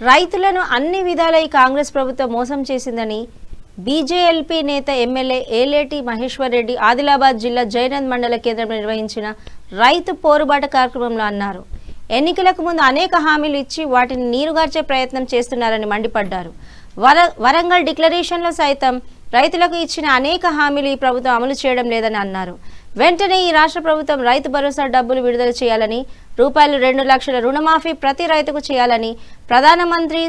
రైతులను అన్ని విధాల ఈ కాంగ్రెస్ ప్రభుత్వం మోసం చేసిందని బీజేఎల్పీ నేత ఎమ్మెల్యే ఏలేటి మహేశ్వర్ రెడ్డి ఆదిలాబాద్ జిల్లా జైనంద్ మండల కేంద్రంలో నిర్వహించిన రైతు పోరుబాట కార్యక్రమంలో అన్నారు. ఎన్నికలకు ముందు అనేక హామీలు ఇచ్చి వాటిని నీరుగార్చే ప్రయత్నం చేస్తున్నారని మండిపడ్డారు. వరంగల్ డిక్లరేషన్లో సైతం రైతులకు ఇచ్చిన అనేక హామీలు ఈ ప్రభుత్వం అమలు చేయడం లేదని అన్నారు. వెంటనే ఈ రాష్ట్ర ప్రభుత్వం రైతు భరోసా డబ్బులు విడుదల చేయాలని, రూపాయలు 2 లక్షల రుణమాఫీ ప్రతి రైతుకు చేయాలని, ప్రధానమంత్రి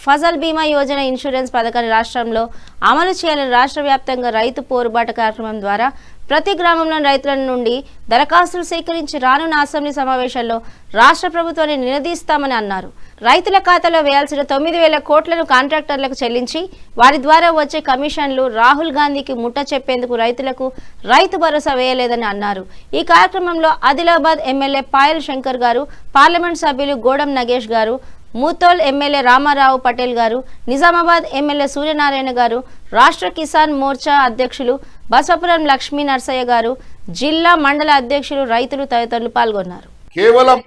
ఫసల్ బీమా యోజన ఇన్సూరెన్స్ పథకాన్ని రాష్ట్రంలో అమలు చేయాలని రాష్ట్ర వ్యాప్తంగా రైతు పోరుబాట కార్యక్రమం ద్వారా ప్రతి గ్రామంలోని రైతుల నుండి దరఖాస్తులు సేకరించి రానున్న అసెంబ్లీ సమావేశాల్లో రాష్ట్ర ప్రభుత్వాన్ని నిలదీస్తామని అన్నారు. రైతుల ఖాతాలో వేయాల్సిన 9,000 కోట్లను కాంట్రాక్టర్లకు చెల్లించి వారి ద్వారా వచ్చే కమిషన్లు రాహుల్ గాంధీకి ముట్ట చెప్పేందుకు రైతులకు రైతు భరోసా వేయలేదని అన్నారు. ఈ కార్యక్రమంలో ఆదిలాబాద్ ఎమ్మెల్యే పాయల్ శంకర్ గారు, పార్లమెంట్ సభ్యులు గోడం నగేష్ గారు, మూతోల్ ఎమ్మెల్యే రామారావు పటేల్ గారు, నిజామాబాద్ ఎమ్మెల్యే సూర్యనారాయణ గారు, రాష్ట్ర కిసాన్ మోర్చా అధ్యక్షులు బసవపురం లక్ష్మీ నర్సయ్య గారు, జిల్లా మండల అధ్యక్షులు, రైతులు తదితరులు పాల్గొన్నారు. కేవలం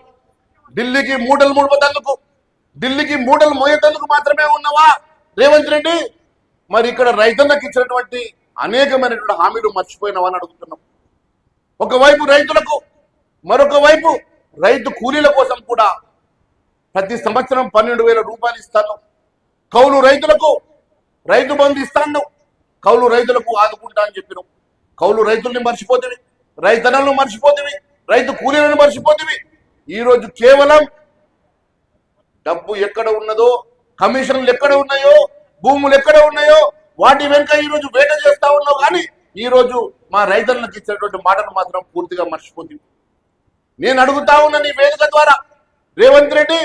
ఢిల్లీకి మూటలు మోయేందుకు మాత్రమే ఉన్నవా రేవంత్ రెడ్డి? మరి ఇక్కడ రైతులకు ఇచ్చినటువంటి అనేకమైనటువంటి హామీలు మర్చిపోయినవా అని అడుగుతున్నాం. ఒకవైపు రైతులకు, మరొక వైపు రైతు కూలీల కోసం కూడా ప్రతి సంవత్సరం 12,000 రూపాయలు ఇస్తాను. కౌలు రైతులకు రైతు బంధు ఇస్తాను. కౌలు రైతులకు ఆదుకుంటా అని చెప్పినాం. కౌలు రైతుల్ని మర్చిపోతుంది, రైతన్నలను మర్చిపోతుంది, రైతు కూలీలను మర్చిపోతుంది. ఈరోజు కేవలం డబ్బు ఎక్కడ ఉన్నదో, కమిషన్లు ఎక్కడ ఉన్నాయో, భూములు ఎక్కడ ఉన్నాయో వాటి వెనుక ఈరోజు వేట చేస్తా ఉన్నావు. కానీ ఈరోజు మా రైతన్నలకు ఇచ్చినటువంటి మాటలు మాత్రం పూర్తిగా మర్చిపోతుంది. నేను అడుగుతా ఉన్నా నీ వేదిక ద్వారా, రేవంత్ రెడ్డి,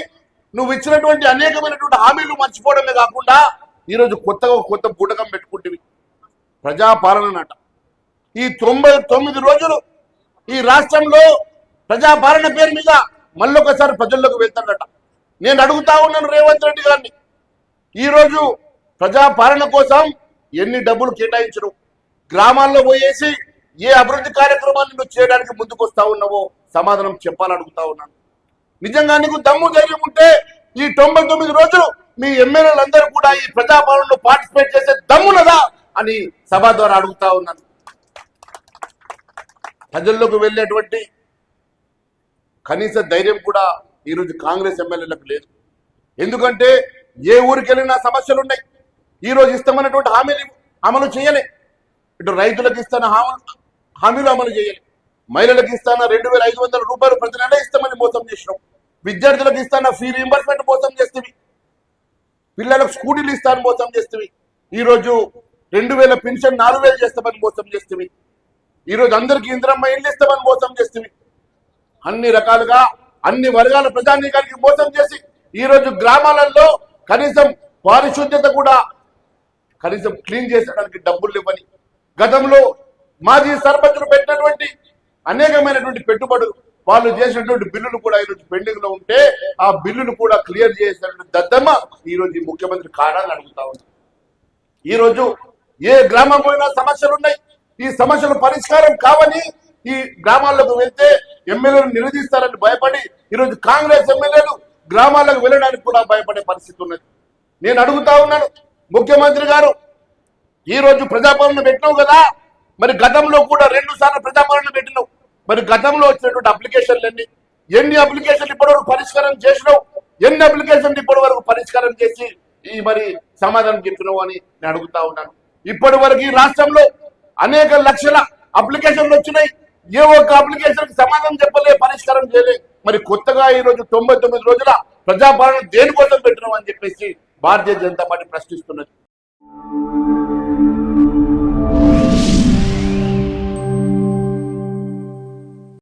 నువ్వు ఇచ్చినటువంటి అనేకమైనటువంటి హామీలు మర్చిపోవడమే కాకుండా ఈరోజు కొత్త బూటకం పెట్టుకుంటుంది ప్రజాపాలన నాట. ఈ 99 రోజులు ఈ రాష్ట్రంలో ప్రజాపాలన పేరు మీద మళ్ళొకసారి ప్రజల్లోకి వెళ్తాడట. నేను అడుగుతా ఉన్నాను రేవంత్ రెడ్డి గారిని, ఈరోజు ప్రజాపాలన కోసం ఎన్ని డబ్బులు కేటాయించరు? గ్రామాల్లో పోయేసి ఏ అభివృద్ధి కార్యక్రమాన్ని నువ్వు చేయడానికి ముందుకొస్తా ఉన్నావో సమాధానం చెప్పాలడుగుతా ఉన్నాను. నిజంగా నీకు దమ్ము ధైర్యం ఉంటే ఈ 99 రోజులు మీ ఎమ్మెల్యేలందరూ కూడా ఈ ప్రజాపాలనలో పార్టిసిపేట్ చేసే దమ్మునదా అని సభ ద్వారా అడుగుతా ఉన్నాను. ప్రజల్లోకి వెళ్ళేటువంటి కనీస ధైర్యం కూడా ఈరోజు కాంగ్రెస్ ఎమ్మెల్యేలకు లేదు. ఎందుకంటే ఏ ఊరికి వెళ్ళినా సమస్యలు ఉన్నాయి. ఈరోజు ఇస్తామన్నటువంటి హామీలు అమలు చేయలే. ఇటు రైతులకు ఇస్తున్న హామీలు అమలు చేయలే. మహిళలకు ఇస్తాన 2,500 రూపాయలు ప్రతి నెల ఇస్తామని మోసం చేసినాం. విద్యార్థులకు ఇస్తాన ఫీ రీంబర్స్మెంట్ మోసం చేస్తేవి. పిల్లలకు స్కూటీలు ఇస్తానని మోసం చేస్తేవి. ఈరోజు 2,000 పెన్షన్ 4,000 చేస్తామని మోసం చేస్తేవి. ఈరోజు అందరికీ ఇందిరమ్మ ఇల్లు ఇస్తామని మోసం చేస్తేవి. అన్ని రకాలుగా అన్ని వర్గాల ప్రజానీకానికి మోసం చేసి ఈరోజు గ్రామాలలో కనీసం పారిశుద్ధ్యత కూడా కనీసం క్లీన్ చేసడానికి డబ్బులు ఇవ్వని, గతంలో మాజీ సర్పంచులు పెట్టినటువంటి అనేకమైనటువంటి పెట్టుబడులు, వాళ్ళు చేసినటువంటి బిల్లులు కూడా ఈరోజు పెండింగ్ లో ఉంటే ఆ బిల్లులు కూడా క్లియర్ చేసినటువంటి దద్దమ్మ ఈరోజు ఈ ముఖ్యమంత్రి కారణాన్ని అడుగుతా ఉన్నారు. ఈరోజు ఏ గ్రామం పోయినా సమస్యలు ఉన్నాయి. ఈ సమస్యలు పరిష్కారం కావని ఈ గ్రామాల్లోకి వెళ్తే ఎమ్మెల్యేలు నిలదీస్తారని భయపడి ఈరోజు కాంగ్రెస్ ఎమ్మెల్యేలు గ్రామాలకు వెళ్ళడానికి కూడా భయపడే పరిస్థితి ఉన్నది. నేను అడుగుతా ఉన్నాను, ముఖ్యమంత్రి గారు, ఈరోజు ప్రజాపాలన పెట్టినావు కదా, మరి గతంలో కూడా 2 సార్లు ప్రజాపాలన పెట్టినావు. మరి గతంలో వచ్చినటువంటి అప్లికేషన్లు ఎన్ని అప్లికేషన్లు ఇప్పటివరకు పరిష్కారం చేసినావు? ఎన్ని అప్లికేషన్లు ఇప్పటి వరకు పరిష్కారం చేసి ఈ మరి సమాధానం చెప్పినావు అని నేను అడుగుతా ఉన్నాను. ఇప్పటి వరకు ఈ రాష్ట్రంలో అనేక లక్షల అప్లికేషన్లు వచ్చినాయి. ఏ ఒక్క అప్లికేషన్ సమాధానం చెప్పలే, పరిష్కారం చేయలే. మరి కొత్తగా ఈరోజు 99 రోజుల ప్రజాపాలన దేనికోసం పెట్టినావు అని చెప్పేసి భారతీయ జనతా పార్టీ ప్రశ్నిస్తున్నది.